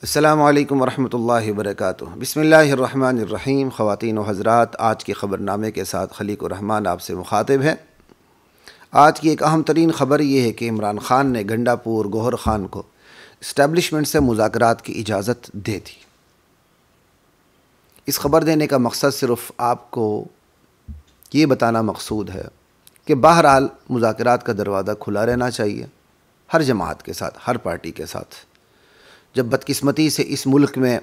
السلام علیکم ورحمۃ اللہ وبرکاتہ۔ بسم اللہ الرحمن الرحیم۔ خواتین و حضرات، آج کے خبر نامے کے ساتھ خلیق الرحمن آپ سے مخاطب ہے۔ آج کی ایک اہم ترین خبر یہ ہے کہ عمران خان نے گنڈا پور گوہر خان کو اسٹیبلشمنٹ سے مذاکرات کی اجازت دے دی۔ اس خبر دینے کا مقصد صرف آپ کو یہ بتانا مقصود ہے کہ بہرحال مذاکرات کا دروازہ کھلا رہنا چاہیے ہر جماعت کے ساتھ، ہر پارٹی کے ساتھ۔ جب بدقسمتی سے اس ملک میں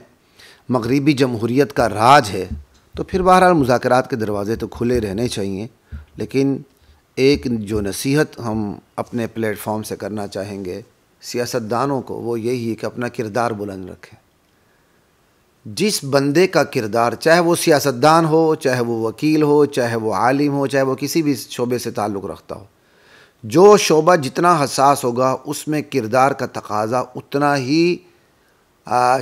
مغربی جمہوریت کا راج ہے تو پھر بہرحال مذاکرات کے دروازے تو کھلے رہنے چاہیے، لیکن ایک جو نصیحت ہم اپنے پلیٹ فارم سے کرنا چاہیں گے سیاستدانوں کو، وہ یہی ہے کہ اپنا کردار بلند رکھیں۔ جس بندے کا کردار، چاہے وہ سیاستدان ہو، چاہے وہ وکیل ہو، چاہے وہ عالم ہو، چاہے وہ کسی بھی شعبے سے تعلق رکھتا ہو، جو شعبہ جتنا حساس ہوگا اس میں کردار کا تقاضا اتنا ہی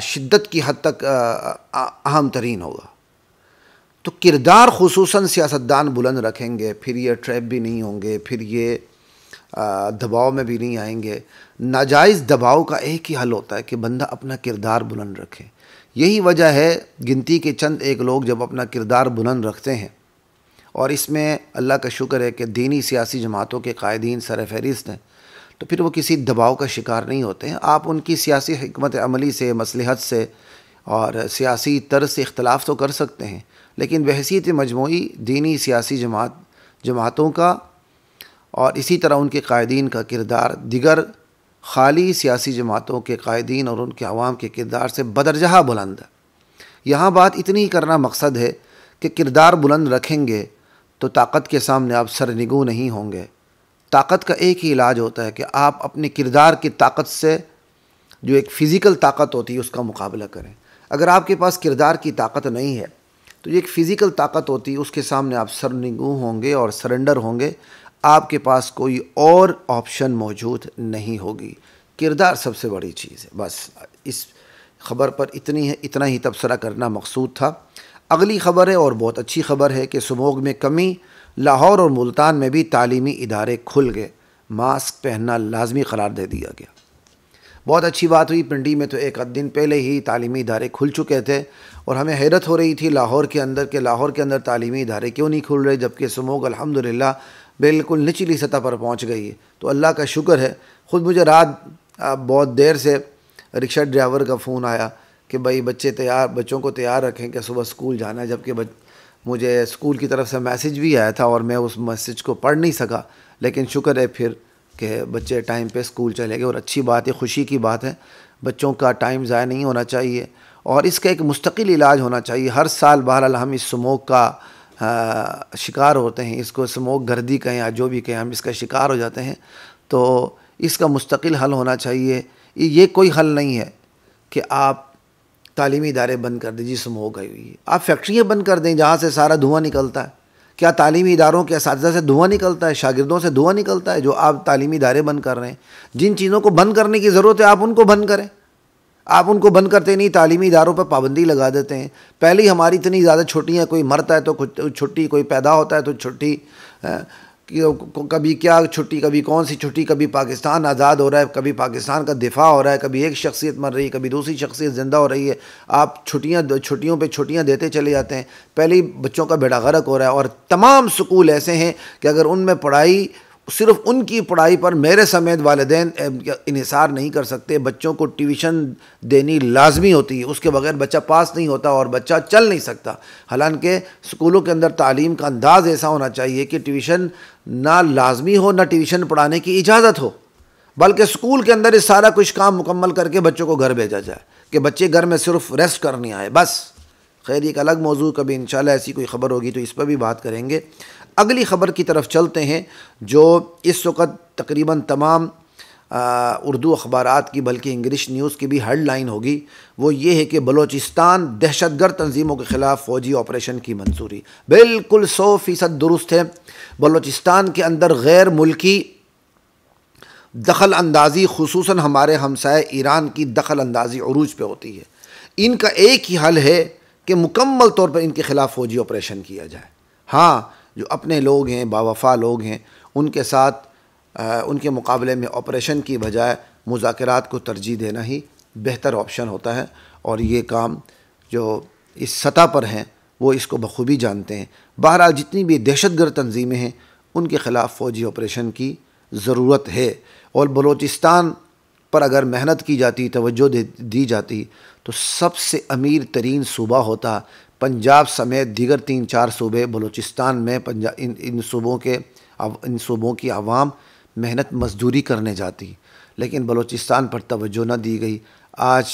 شدت کی حد تک اہم ترین ہوگا۔ تو کردار خصوصاً سیاستدان بلند رکھیں گے، پھر یہ ٹریپ بھی نہیں ہوں گے، پھر یہ دباؤ میں بھی نہیں آئیں گے۔ ناجائز دباؤ کا ایک ہی حل ہوتا ہے کہ بندہ اپنا کردار بلند رکھے۔ یہی وجہ ہے گنتی کے چند ایک لوگ جب اپنا کردار بلند رکھتے ہیں، اور اس میں اللہ کا شکر ہے کہ دینی سیاسی جماعتوں کے قائدین سر فہرست ہیں، تو پھر وہ کسی دباؤ کا شکار نہیں ہوتے ہیں۔ آپ ان کی سیاسی حکمت عملی سے، مصلحت سے اور سیاسی طرز سے اختلاف تو کر سکتے ہیں، لیکن بحیثیت مجموعی دینی سیاسی جماعتوں کا اور اسی طرح ان کے قائدین کا کردار دیگر خالی سیاسی جماعتوں کے قائدین اور ان کے عوام کے کردار سے بدرجہ بلند ہے۔ یہاں بات اتنی ہی کرنا مقصد ہے کہ کردار بلند رکھیں گے تو طاقت کے سامنے آپ سرنگوں نہیں ہوں گے۔ طاقت کا ایک ہی علاج ہوتا ہے کہ آپ اپنے کردار کی طاقت سے، جو ایک فزیکل طاقت ہوتی ہے، اس کا مقابلہ کریں۔ اگر آپ کے پاس کردار کی طاقت نہیں ہے تو یہ ایک فزیکل طاقت ہوتی ہے، اس کے سامنے آپ سرنگوں ہوں گے اور سرنڈر ہوں گے۔ آپ کے پاس کوئی اور آپشن موجود نہیں ہوگی۔ کردار سب سے بڑی چیز ہے۔ بس اس خبر پر اتنا ہی تبصرہ کرنا مقصود تھا۔ اگلی خبر ہے اور بہت اچھی خبر ہے کہ سموگ میں کمی، لاہور اور ملتان میں بھی تعلیمی ادارے کھل گئے، ماسک پہننا لازمی قرار دے دیا گیا۔ بہت اچھی بات ہوئی۔ پنڈی میں تو ایک دن پہلے ہی تعلیمی ادارے کھل چکے تھے اور ہمیں حیرت ہو رہی تھی لاہور کے اندر تعلیمی ادارے کیوں نہیں کھل رہے، جبکہ سموگ الحمدللہ بالکل نچلی سطح پر پہنچ گئی ہے۔ تو اللہ کا شکر ہے۔ خود مجھے رات بہت دیر سے رکشہ ڈرائیور کا فون آیا کہ بھائی بچوں کو تیار رکھیں کہ صبح اسکول جانا ہے، جبکہ مجھے اسکول کی طرف سے میسج بھی آیا تھا اور میں اس میسج کو پڑھ نہیں سکا، لیکن شکر ہے پھر کہ بچے ٹائم پہ اسکول چلے گئے، اور اچھی بات ہے، خوشی کی بات ہے۔ بچوں کا ٹائم ضائع نہیں ہونا چاہیے اور اس کا ایک مستقل علاج ہونا چاہیے۔ ہر سال بہرحال ہم اس سموگ کا شکار ہوتے ہیں، اس کو سموگ گردی کہیں یا جو بھی کہیں، ہم اس کا شکار ہو جاتے ہیں، تو اس کا مستقل حل ہونا چاہیے۔ یہ کوئی حل نہیں ہے کہ آپ تعلیمی ادارے بند کر دیں، جی سموگ آئی ہوئی ہے، آپ فیکٹریاں بند کر دیں جہاں سے سارا دھواں نکلتا ہے۔ کیا تعلیمی اداروں کے اساتذہ سے دھواں نکلتا ہے، شاگردوں سے دھواں نکلتا ہے جو آپ تعلیمی ادارے بند کر رہے ہیں؟ جن چیزوں کو بند کرنے کی ضرورت ہے آپ ان کو بند کریں۔ آپ ان کو بند کرتے نہیں، تعلیمی اداروں پر پابندی لگا دیتے ہیں۔ پہلے ہی ہماری اتنی زیادہ چھٹیاں، کوئی مرتا ہے تو چھٹی، کوئی پیدا ہوتا ہے تو چھٹی، کبھی کیا چھٹی، کبھی کون سی چھٹی، کبھی پاکستان آزاد ہو رہا ہے، کبھی پاکستان کا دفاع ہو رہا ہے، کبھی ایک شخصیت مر رہی ہے، کبھی دوسری شخصیت زندہ ہو رہی ہے۔ آپ چھٹیوں پہ چھٹیاں دیتے چلے جاتے ہیں۔ پہلے ہی بچوں کا بیڑا غرق ہو رہا ہے، اور تمام سکول ایسے ہیں کہ اگر ان میں پڑھائی، صرف ان کی پڑھائی پر میرے سمیت والدین انحصار نہیں کر سکتے۔ بچوں کو ٹیوشن دینی لازمی ہوتی ہے، اس کے بغیر بچہ پاس نہیں ہوتا اور بچہ چل نہیں سکتا۔ حالانکہ سکولوں کے اندر تعلیم کا انداز ایسا ہونا چاہیے کہ ٹیوشن نہ لازمی ہو، نہ ٹیوشن پڑھانے کی اجازت ہو، بلکہ سکول کے اندر اس سارا کچھ کام مکمل کر کے بچوں کو گھر بھیجا جائے کہ بچے گھر میں صرف ریسٹ کرنے آئے بس۔ خیر، ایک الگ موضوع، کبھی انشاءاللہ ایسی کوئی خبر ہوگی تو اس پر بھی بات کریں گے۔ اگلی خبر کی طرف چلتے ہیں، جو اس وقت تقریباً تمام اردو اخبارات کی، بلکہ انگلش نیوز کی بھی ہیڈ لائن ہوگی۔ وہ یہ ہے کہ بلوچستان دہشت گرد تنظیموں کے خلاف فوجی آپریشن کی منظوری۔ بالکل 100% درست ہے۔ بلوچستان کے اندر غیر ملکی دخل اندازی، خصوصاً ہمارے ہمسائے ایران کی دخل اندازی عروج پہ ہوتی ہے۔ ان کا ایک ہی حل ہے کہ مکمل طور پر ان کے خلاف فوجی آپریشن کیا جائے۔ ہاں، جو اپنے لوگ ہیں، باوفا لوگ ہیں، ان کے ساتھ ان کے مقابلے میں آپریشن کی بجائے مذاکرات کو ترجیح دینا ہی بہتر آپشن ہوتا ہے، اور یہ کام جو اس سطح پر ہیں وہ اس کو بخوبی جانتے ہیں۔ بہرحال جتنی بھی دہشت گرد تنظیمیں ہیں ان کے خلاف فوجی آپریشن کی ضرورت ہے، اور بلوچستان پر اگر محنت کی جاتی، توجہ دی جاتی تو سب سے امیر ترین صوبہ ہوتا۔ پنجاب سمیت دیگر 3-4 صوبے بلوچستان میں ان صوبوں کی عوام محنت مزدوری کرنے جاتی، لیکن بلوچستان پر توجہ نہ دی گئی۔ آج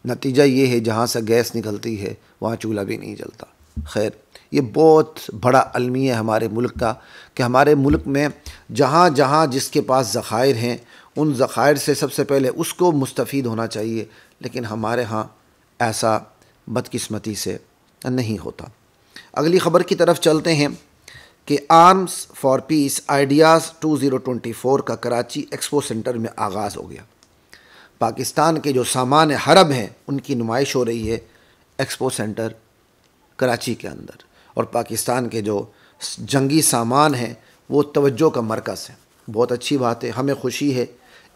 نتیجہ یہ ہے جہاں سے گیس نکلتی ہے وہاں چولہا بھی نہیں جلتا۔ خیر، یہ بہت بڑا المیہ ہے ہمارے ملک کا کہ ہمارے ملک میں جہاں جہاں جس کے پاس ذخائر ہیں ان ذخائر سے سب سے پہلے اس کو مستفید ہونا چاہیے، لیکن ہمارے ہاں ایسا بدقسمتی سے نہیں ہوتا۔ اگلی خبر کی طرف چلتے ہیں کہ آرمز فار پیس آئیڈیاز 2024 کا کراچی ایکسپو سینٹر میں آغاز ہو گیا۔ پاکستان کے جو سامان حرب ہیں ان کی نمائش ہو رہی ہے ایکسپو سینٹر کراچی کے اندر، اور پاکستان کے جو جنگی سامان ہیں وہ توجہ کا مرکز ہے۔ بہت اچھی بات ہے، ہمیں خوشی ہے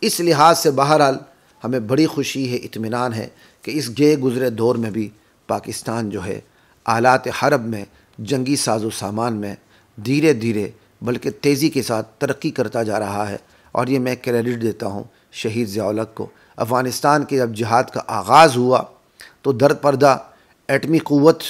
اس لحاظ سے، بہرحال ہمیں بڑی خوشی ہے، اطمینان ہے کہ اس گئے گزرے دور میں بھی پاکستان جو ہے آلات حرب میں، جنگی ساز و سامان میں دھیرے دھیرے بلکہ تیزی کے ساتھ ترقی کرتا جا رہا ہے، اور یہ میں کریڈٹ دیتا ہوں شہید ضیاء الحق کو۔ افغانستان کے جب جہاد کا آغاز ہوا تو در پردہ ایٹمی قوت،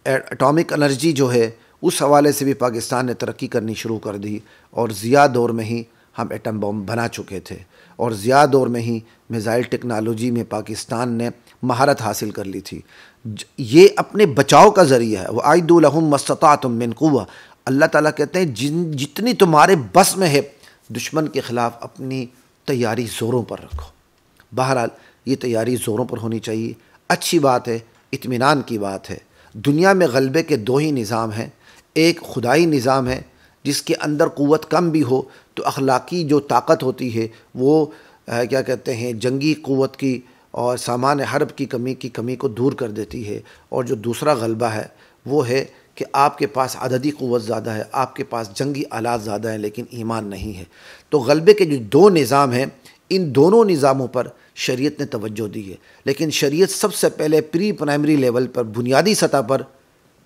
اٹامک انرجی جو ہے اس حوالے سے بھی پاکستان نے ترقی کرنی شروع کر دی، اور ضیاء دور میں ہی ہم ایٹم بم بنا چکے تھے، اور ضیاء دور میں ہی میزائل ٹیکنالوجی میں پاکستان نے مہارت حاصل کر لی تھی۔ یہ اپنے بچاؤ کا ذریعہ ہے۔ وَأَعِدُّوا لَهُم مَّا اسْتَطَعْتُم مِّن قُوَّةٍ، اللہ تعالیٰ کہتے ہیں جتنی تمہارے بس میں ہے دشمن کے خلاف اپنی تیاری زوروں پر رکھو۔ بہرحال یہ تیاری زوروں پر ہونی چاہیے، اچھی بات ہے، اطمینان کی بات ہے۔ دنیا میں غلبے کے 2 ہی نظام ہیں، ایک خدائی نظام ہے جس کے اندر قوت کم بھی ہو تو اخلاقی جو طاقت ہوتی ہے وہ کیا کہتے ہیں جنگی قوت کی اور سامان حرب کی کمی کو دور کر دیتی ہے، اور جو دوسرا غلبہ ہے وہ ہے کہ آپ کے پاس عددی قوت زیادہ ہے، آپ کے پاس جنگی آلات زیادہ ہیں لیکن ایمان نہیں ہے۔ تو غلبے کے جو 2 نظام ہیں ان دونوں نظاموں پر شریعت نے توجہ دی ہے، لیکن شریعت سب سے پہلے پری پرائمری لیول پر، بنیادی سطح پر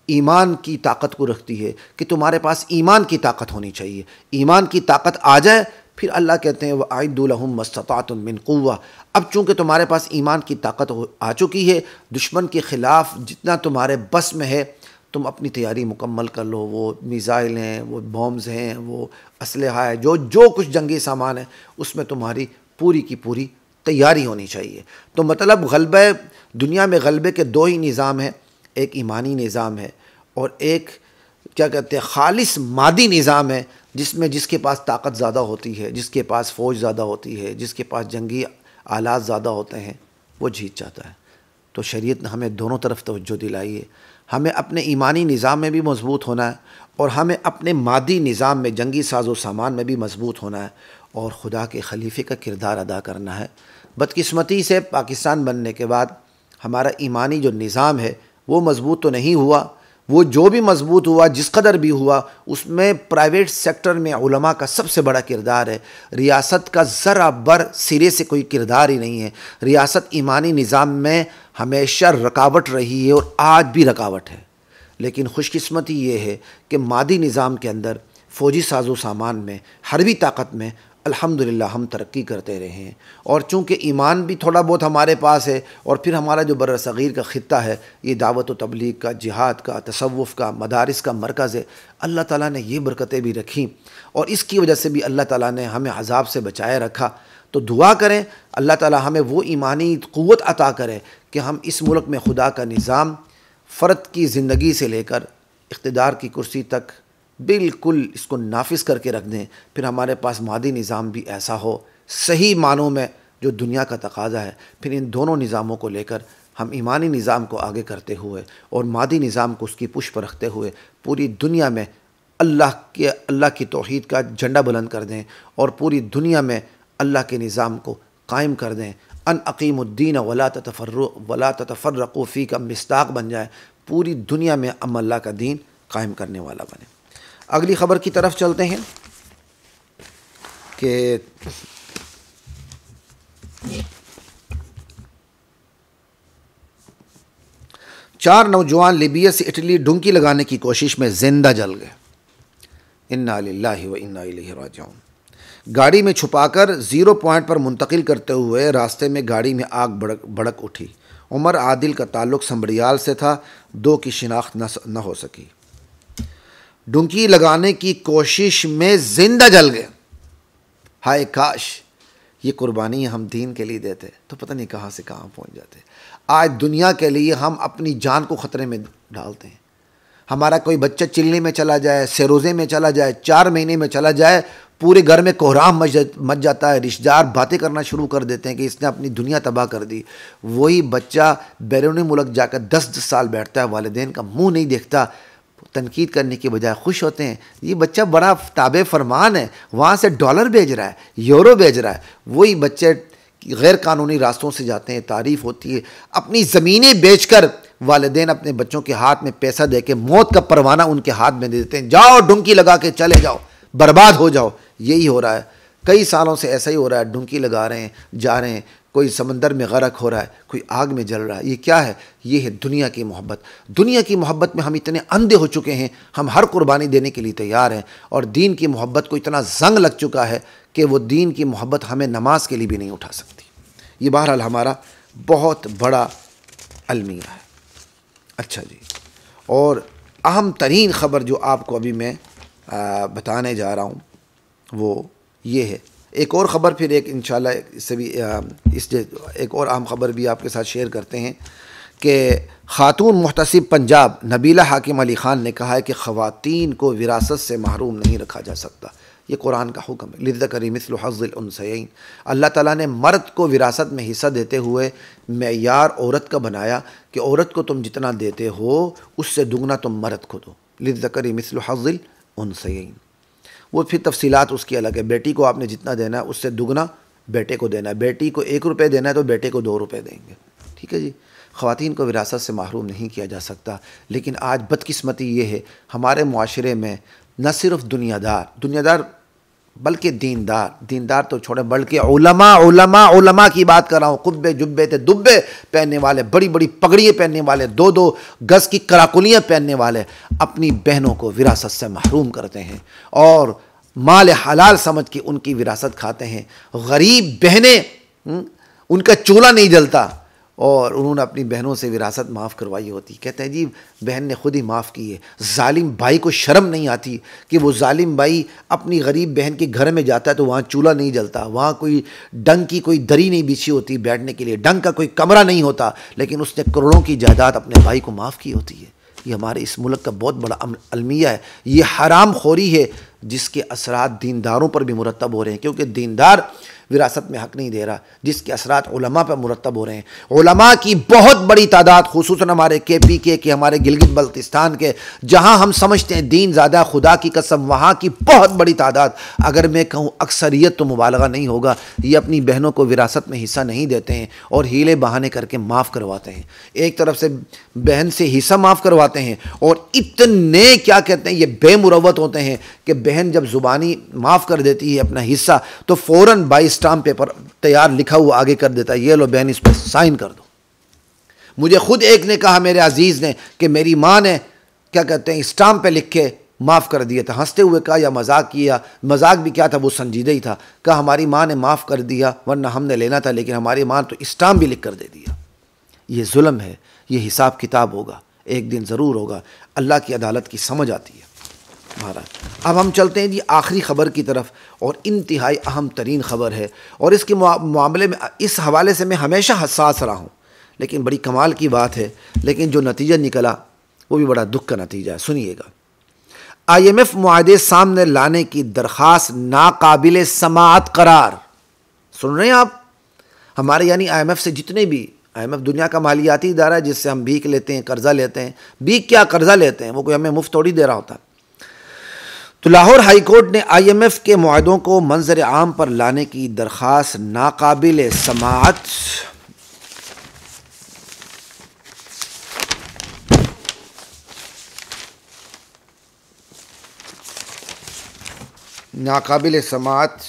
ایمان کی طاقت کو رکھتی ہے کہ تمہارے پاس ایمان کی طاقت ہونی چاہیے۔ ایمان کی طاقت آ جائے پھر اللہ کہتے ہیں وَأَعِدُّوا لَهُم مَّا اسْتَطَعْتُم مِّن قُوَّةٍ۔ اب چونکہ تمہارے پاس ایمان کی طاقت آ چکی ہے، دشمن کے خلاف جتنا تمہارے بس میں ہے تم اپنی تیاری مکمل کر لو۔ وہ میزائل ہیں، وہ بومز ہیں، وہ اسلحہ ہے، جو کچھ جنگی سامان ہے اس میں تمہاری پوری کی پوری تیاری ہونی چاہیے۔ تو مطلب غلبہ دنیا میں غلبے کے 2 ہی نظام ہیں، ایک ایمانی نظام ہے اور ایک کیا کہتے ہیں خالص مادی نظام ہے، جس کے پاس طاقت زیادہ ہوتی ہے، جس کے پاس فوج زیادہ ہوتی ہے، جس کے پاس جنگی آلات زیادہ ہوتے ہیں وہ جیت جاتا ہے۔ تو شریعت نے ہمیں دونوں طرف توجہ دلائی ہے، ہمیں اپنے ایمانی نظام میں بھی مضبوط ہونا ہے اور ہمیں اپنے مادی نظام میں جنگی ساز و سامان میں بھی مضبوط ہونا ہے اور خدا کے خلیفے کا کردار ادا کرنا ہے۔ بدقسمتی سے پاکستان بننے کے بعد ہمارا ایمانی جو نظام ہے وہ مضبوط تو نہیں ہوا، وہ جو بھی مضبوط ہوا جس قدر بھی ہوا اس میں پرائیویٹ سیکٹر میں علماء کا سب سے بڑا کردار ہے، ریاست کا ذرا بر سرے سے کوئی کردار ہی نہیں ہے۔ ریاست ایمانی نظام میں ہمیشہ رکاوٹ رہی ہے اور آج بھی رکاوٹ ہے، لیکن خوش قسمتی یہ ہے کہ مادی نظام کے اندر فوجی ساز و سامان میں، حربی طاقت میں الحمدللہ ہم ترقی کرتے رہے ہیں، اور چونکہ ایمان بھی تھوڑا بہت ہمارے پاس ہے اور پھر ہمارا جو بر صغیر کا خطہ ہے یہ دعوت و تبلیغ کا، جہاد کا، تصوف کا، مدارس کا مرکز ہے، اللہ تعالیٰ نے یہ برکتیں بھی رکھیں اور اس کی وجہ سے بھی اللہ تعالیٰ نے ہمیں عذاب سے بچائے رکھا۔ تو دعا کریں اللہ تعالیٰ ہمیں وہ ایمانی قوت عطا کرے کہ ہم اس ملک میں خدا کا نظام فرد کی زندگی سے لے کر اقتدار کی کرسی تک بالکل اس کو نافذ کر کے رکھ دیں، پھر ہمارے پاس مادی نظام بھی ایسا ہو صحیح معنوں میں جو دنیا کا تقاضا ہے، پھر ان دونوں نظاموں کو لے کر ہم ایمانی نظام کو آگے کرتے ہوئے اور مادی نظام کو اس کی پشت پر رکھتے ہوئے پوری دنیا میں اللہ کی توحید کا جھنڈا بلند کر دیں اور پوری دنیا میں اللہ کے نظام کو قائم کر دیں۔ ان اقیم الدین ولا تتفرقوا فی کا مصداق بن جائے، پوری دنیا میں ہم اللہ کا دین قائم کرنے والا بنے۔ اگلی خبر کی طرف چلتے ہیں کہ 4 نوجوان لیبیا سے اٹلی ڈنکی لگانے کی کوشش میں زندہ جل گئے۔ انا للہ و انا الیہ راجعون۔ گاڑی میں چھپا کر 0 پوائنٹ پر منتقل کرتے ہوئے راستے میں گاڑی میں آگ بھڑک اٹھی۔ عمر عادل کا تعلق سنبریال سے تھا، 2 کی شناخت نہ ہو سکی۔ ڈنکی لگانے کی کوشش میں زندہ جل گئے۔ ہائے کاش یہ قربانی ہم دین کے لیے دیتے تو پتہ نہیں کہاں سے کہاں پہنچ جاتے۔ آج دنیا کے لیے ہم اپنی جان کو خطرے میں ڈالتے ہیں۔ ہمارا کوئی بچہ چلنے میں چلا جائے، سیروزے میں چلا جائے، 4 مہینے میں چلا جائے، پورے گھر میں کوہرام مچ جاتا ہے، رشتہ دار باتیں کرنا شروع کر دیتے ہیں کہ اس نے اپنی دنیا تباہ کر دی۔ وہی بچہ بیرونی ملک جا کر 10 سال بیٹھتا ہے، والدین کا منہ نہیں دیکھتا، تنقید کرنے کی بجائے خوش ہوتے ہیں، یہ بچہ بڑا تابع فرمان ہے، وہاں سے ڈالر بھیج رہا ہے، یورو بھیج رہا ہے۔ وہی بچے غیر قانونی راستوں سے جاتے ہیں، تعریف ہوتی ہے، اپنی زمینیں بیچ کر والدین اپنے بچوں کے ہاتھ میں پیسہ دے کے موت کا پروانہ ان کے ہاتھ میں دے دیتے ہیں، جاؤ ڈنکی لگا کے چلے جاؤ، برباد ہو جاؤ۔ یہی ہو رہا ہے، کئی سالوں سے ایسا ہی ہو رہا ہے، ڈنکی لگا رہے ہیں، جا رہے ہیں، کوئی سمندر میں غرق ہو رہا ہے، کوئی آگ میں جل رہا ہے۔ یہ کیا ہے؟ یہ ہے دنیا کی محبت۔ دنیا کی محبت میں ہم اتنے اندھے ہو چکے ہیں، ہم ہر قربانی دینے کے لیے تیار ہیں، اور دین کی محبت کو اتنا زنگ لگ چکا ہے کہ وہ دین کی محبت ہمیں نماز کے لیے بھی نہیں اٹھا سکتی۔ یہ بہرحال ہمارا بہت بڑا المیہ ہے۔ اچھا جی، اور اہم ترین خبر جو آپ کو ابھی میں بتانے جا رہا ہوں وہ یہ ہے۔ ایک اور خبر پھر ایک انشاءاللہ اس سے بھی ایک اور اہم خبر بھی آپ کے ساتھ شیئر کرتے ہیں کہ خاتون محتسب پنجاب نبیلہ حاکم علی خان نے کہا ہے کہ خواتین کو وراثت سے محروم نہیں رکھا جا سکتا۔ یہ قرآن کا حکم ہے، للذکر مثل حظ الانثیین۔ اللہ تعالیٰ نے مرد کو وراثت میں حصہ دیتے ہوئے معیار عورت کا بنایا کہ عورت کو تم جتنا دیتے ہو اس سے دگنا تم مرد کو دو، للذکر مثل حظ الانثیین۔ وہ پھر تفصیلات اس کی الگ ہے، بیٹی کو آپ نے جتنا دینا ہے اس سے دگنا بیٹے کو دینا ہے، بیٹی کو 1 روپے دینا ہے تو بیٹے کو 2 روپے دیں گے، ٹھیک ہے جی۔ خواتین کو وراثت سے محروم نہیں کیا جا سکتا، لیکن آج بدقسمتی یہ ہے ہمارے معاشرے میں نہ صرف دنیا دار بلکہ دیندار تو چھوڑے، بلکہ علماء کی بات کر رہا ہوں، قبے جبے تھے دبے پہننے والے، بڑی بڑی پگڑیاں پہننے والے، 2 گز کی کراکلیاں پہننے والے اپنی بہنوں کو وراثت سے محروم کرتے ہیں اور مال حلال سمجھ کے ان کی وراثت کھاتے ہیں۔ غریب بہنیں، ان کا چولہا نہیں جلتا اور انہوں نے اپنی بہنوں سے وراثت معاف کروائی ہوتی، کہتے ہیں جی بہن نے خود ہی معاف کی ہے۔ ظالم بھائی کو شرم نہیں آتی کہ وہ ظالم بھائی اپنی غریب بہن کے گھر میں جاتا ہے تو وہاں چولہا نہیں جلتا، وہاں کوئی ڈنگ کی کوئی دری نہیں بچھی ہوتی بیٹھنے کے لیے، ڈنگ کا کوئی کمرہ نہیں ہوتا، لیکن اس نے کروڑوں کی جائیداد اپنے بھائی کو معاف کی ہوتی ہے۔ یہ ہمارے اس ملک کا بہت بڑا المیہ ہے، یہ حرام خوری ہے جس کے اثرات دینداروں پر بھی مرتب ہو رہے ہیں، کیونکہ دیندار وراثت میں حق نہیں دے رہا، جس کے اثرات علماء پر مرتب ہو رہے ہیں۔ علماء کی بہت بڑی تعداد، خصوصاً ہمارے KP کے ہمارے گلگت بلتستان کے، جہاں ہم سمجھتے ہیں دین زیادہ، خدا کی قسم وہاں کی بہت بڑی تعداد، اگر میں کہوں اکثریت تو مبالغہ نہیں ہوگا، یہ اپنی بہنوں کو وراثت میں حصہ نہیں دیتے ہیں اور ہیلے بہانے کر کے معاف کرواتے ہیں۔ ایک طرف سے بہن سے حصہ معاف کرواتے ہیں اور اتنے کیا کہتے ہیں یہ بے مروت ہوتے ہیں کہ بہن جب زبانی معاف کر دیتی ہے اپنا حصہ تو فوراً بائی اسٹامپ پیپر تیار لکھا ہوا آگے کر دیتا ہے، یہ لو بہن اس پہ سائن کر دو۔ مجھے خود ایک نے کہا، میرے عزیز نے، کہ میری ماں نے کیا کہتے ہیں اسٹامپ پہ لکھ کے معاف کر دیا تھا، ہنستے ہوئے کہا یا مذاق کیا، مذاق بھی کیا تھا وہ سنجیدہ ہی تھا، کہا ہماری ماں نے معاف کر دیا ورنہ ہم نے لینا تھا، لیکن ہماری ماں تو اسٹامپ بھی لکھ کر دے دیا۔ یہ ظلم ہے، یہ حساب کتاب ہوگا، ایک دن ضرور ہوگا، اللہ کی عدالت کی سمجھ آتی ہے۔ اب ہم چلتے ہیں جی آخری خبر کی طرف، اور انتہائی اہم ترین خبر ہے، اور اس کے معاملے میں اس حوالے سے میں ہمیشہ حساس رہا ہوں، لیکن بڑی کمال کی بات ہے، لیکن جو نتیجہ نکلا وہ بھی بڑا دکھ کا نتیجہ ہے۔ سنیے گا، IMF معاہدے سامنے لانے کی درخواست ناقابل سماعت قرار۔ سن رہے ہیں آپ؟ ہمارے یعنی IMF سے جتنے بھی، IMF دنیا کا مالیاتی ادارہ ہے جس سے ہم بھیک لیتے ہیں، قرضہ لیتے ہیں، بھیک کیا قرضہ لیتے ہیں، وہ کوئی ہمیں مفت تھوڑی دے رہا ہوتا۔ تو لاہور ہائی کورٹ نے IMF کے معاہدوں کو منظر عام پر لانے کی درخواست ناقابل سماعت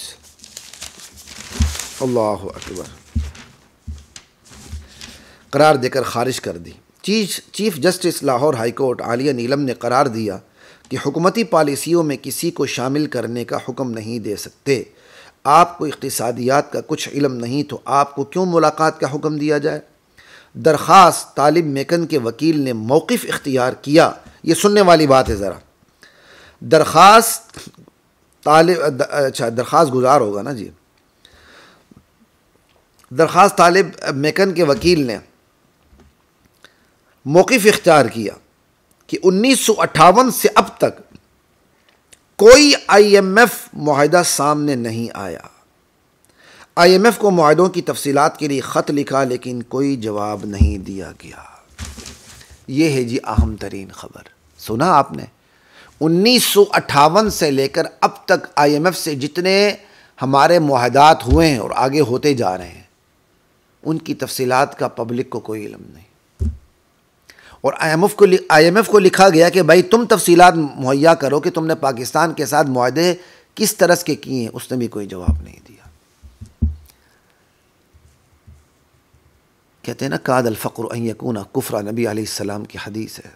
اللہ اکبر قرار دے کر خارج کر دی۔ Chief justice Lahore high court Aalia Neelam نے قرار دیا کہ حکومتی پالیسیوں میں کسی کو شامل کرنے کا حکم نہیں دے سکتے۔ آپ کو اقتصادیات کا کچھ علم نہیں تو آپ کو کیوں ملاقات کا حکم دیا جائے؟ درخواست طالب میکن کے وکیل نے موقف اختیار کیا۔ یہ سننے والی بات ہے ذرا۔ درخواست گزار ہوگا نا جی۔ درخواست طالب میکن کے وکیل نے موقف اختیار کیا کہ 1958 سے اب تک کوئی IMF معاہدہ سامنے نہیں آیا۔ IMF کو معاہدوں کی تفصیلات کے لیے خط لکھا لیکن کوئی جواب نہیں دیا گیا۔ یہ ہے جی اہم ترین خبر۔ سنا آپ نے؟ 1958 سے لے کر اب تک IMF سے جتنے ہمارے معاہدات ہوئے ہیں اور آگے ہوتے جا رہے ہیں، ان کی تفصیلات کا پبلک کو کوئی علم نہیں۔ اور IMF کو لکھا گیا کہ بھائی تم تفصیلات مہیا کرو کہ تم نے پاکستان کے ساتھ معاہدے کس طرح کے کیے ہیں، اس نے بھی کوئی جواب نہیں دیا۔ کہتے ہیں نا کاد الفقر ان یکون کفر، نبی علیہ السلام کی حدیث ہے۔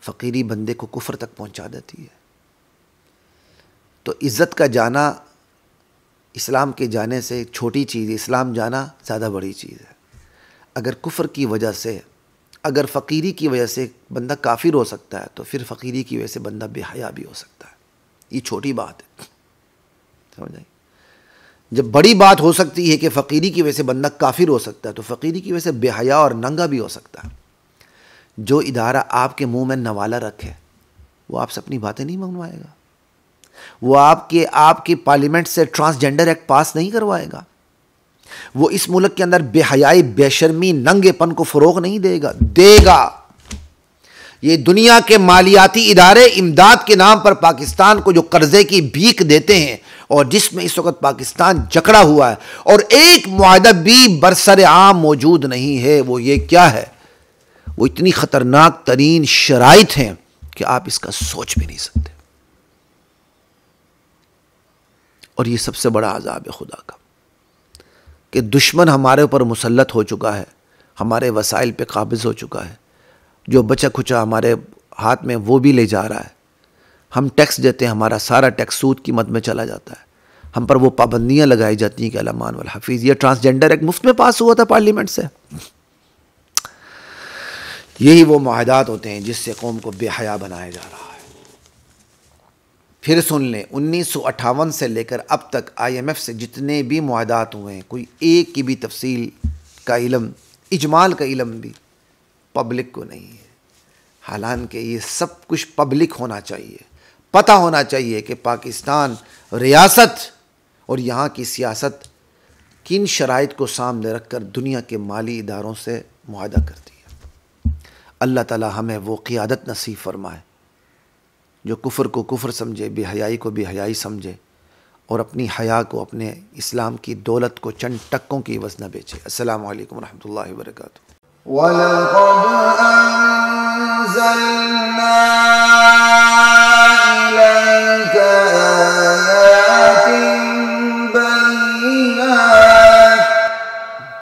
فقیری بندے کو کفر تک پہنچا دیتی ہے۔ تو عزت کا جانا اسلام کے جانے سے چھوٹی چیز ہے، اسلام جانا زیادہ بڑی چیز ہے۔ اگر کفر کی وجہ سے، اگر فقیری کی وجہ سے بندہ کافر ہو سکتا ہے تو پھر فقیری کی وجہ سے بندہ بے حیا بھی ہو سکتا ہے۔ یہ چھوٹی بات ہے، سمجھ آئی؟ جب بڑی بات ہو سکتی ہے کہ فقیری کی وجہ سے بندہ کافر ہو سکتا ہے تو فقیری کی وجہ سے بے حیا اور ننگا بھی ہو سکتا ہے۔ جو ادارہ آپ کے منہ میں نوالا رکھے وہ آپ سے اپنی باتیں نہیں منوائے گا، وہ آپ کی پارلیمنٹ سے ٹرانسجنڈر ایکٹ پاس نہیں کروائے گا، وہ اس ملک کے اندر بے حیائی، بے شرمی، ننگے پن کو فروغ نہیں دے گا۔ یہ دنیا کے مالیاتی ادارے امداد کے نام پر پاکستان کو جو قرضے کی بھیک دیتے ہیں اور جس میں اس وقت پاکستان جکڑا ہوا ہے اور ایک معاہدہ بھی برسر عام موجود نہیں ہے، وہ یہ کیا ہے؟ وہ اتنی خطرناک ترین شرائط ہیں کہ آپ اس کا سوچ بھی نہیں سکتے۔ اور یہ سب سے بڑا عذاب ہے خدا کا کہ دشمن ہمارے اوپر مسلط ہو چکا ہے، ہمارے وسائل پہ قابض ہو چکا ہے، جو بچا کھچا ہمارے ہاتھ میں وہ بھی لے جا رہا ہے۔ ہم ٹیکس دیتے ہیں، ہمارا سارا ٹیکس سود کی مد میں چلا جاتا ہے، ہم پر وہ پابندیاں لگائی جاتی ہیں کہ الامان والحفیظ۔ یہ ٹرانسجنڈر ایکٹ مفت میں پاس ہوا تھا پارلیمنٹ سے۔ یہی وہ معاہدات ہوتے ہیں جس سے قوم کو بے حیا بنایا جا رہا ہے۔ پھر سن لیں، 1958 سے لے کر اب تک IMF سے جتنے بھی معاہدات ہوئے ہیں، کوئی ایک کی بھی تفصیل کا علم، اجمال کا علم بھی پبلک کو نہیں ہے۔ حالانکہ یہ سب کچھ پبلک ہونا چاہیے، پتہ ہونا چاہیے کہ پاکستان ریاست اور یہاں کی سیاست کن شرائط کو سامنے رکھ کر دنیا کے مالی اداروں سے معاہدہ کرتی ہے۔ اللہ تعالی ہمیں وہ قیادت نصیب فرمائے جو کفر کو کفر سمجھے، بے حیائی کو بے حیائی سمجھے اور اپنی حیا کو، اپنے اسلام کی دولت کو چند ٹکوں کی عوض نہ بیچے۔ السلام علیکم ورحمۃ اللہ وبرکاتہ۔